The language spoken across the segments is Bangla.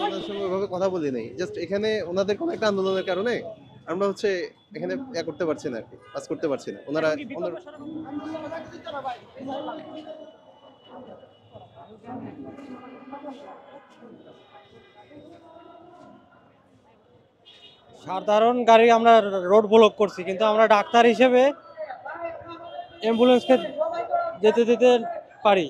ওনাদের সঙ্গে ওইভাবে কথা বলি নাই, জাস্ট এখানে ওনাদের কোনো একটা আন্দোলনের কারণে আমরা হচ্ছে এখানে করতে পারছি না আর কি, কাজ করতে পারছি না। ওনারা সাধারণ গাড়ি আমরা রোড ব্লক করছি, কিন্তু আমরা ডাক্তার হিসেবে অ্যাম্বুলেন্সকে যেতে দিতে পারি।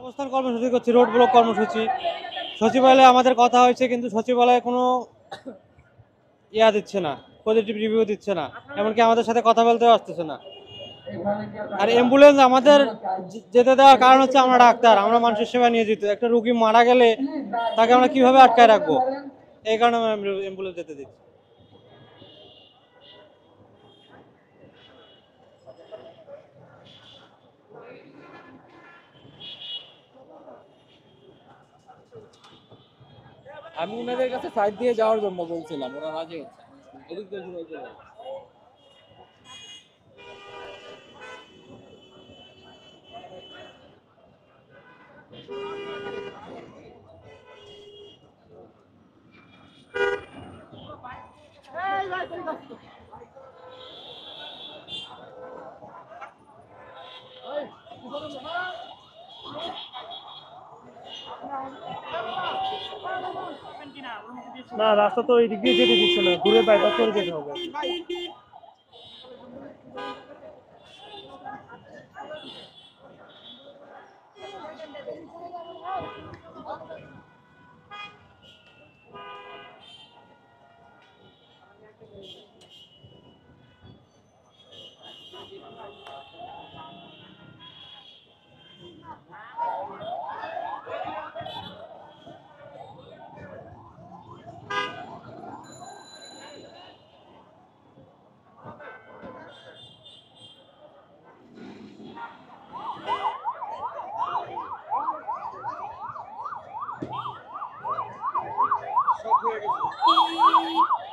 অবস্থান কর্মসূচি করছি, রোড ব্লক কর্মসূচি। সচিবালয়ে আমাদের কথা হয়েছে, কিন্তু সচিবালয়ে কোনো দিচ্ছে না, পজিটিভ রিভিউ দিচ্ছে না, এমনকি আমাদের সাথে কথা বলতেও আসতেছে না। আর অ্যাম্বুলেন্স আমাদের যেতে দেওয়ার কারণ হচ্ছে আমরা ডাক্তার, আমরা মানুষের সেবা নিয়োজিত। একটা রুগী মারা গেলে তাকে আমরা কিভাবে আটকায় রাখবো, এই কারণে আমরা অ্যাম্বুলেন্স যেতে দিচ্ছি। আমি ওনাদের কাছে সাইড দিয়ে যাওয়ার জন্য বলছিলাম, ওরা রাজি হচ্ছে এদিক দিয়ে ঘুরে চলে না, রাস্তা তো এই দিক দিয়ে যেতে দিচ্ছে না, ঘুরে বাইপাস করে যেতে হবে। সব হয়ে গেছে।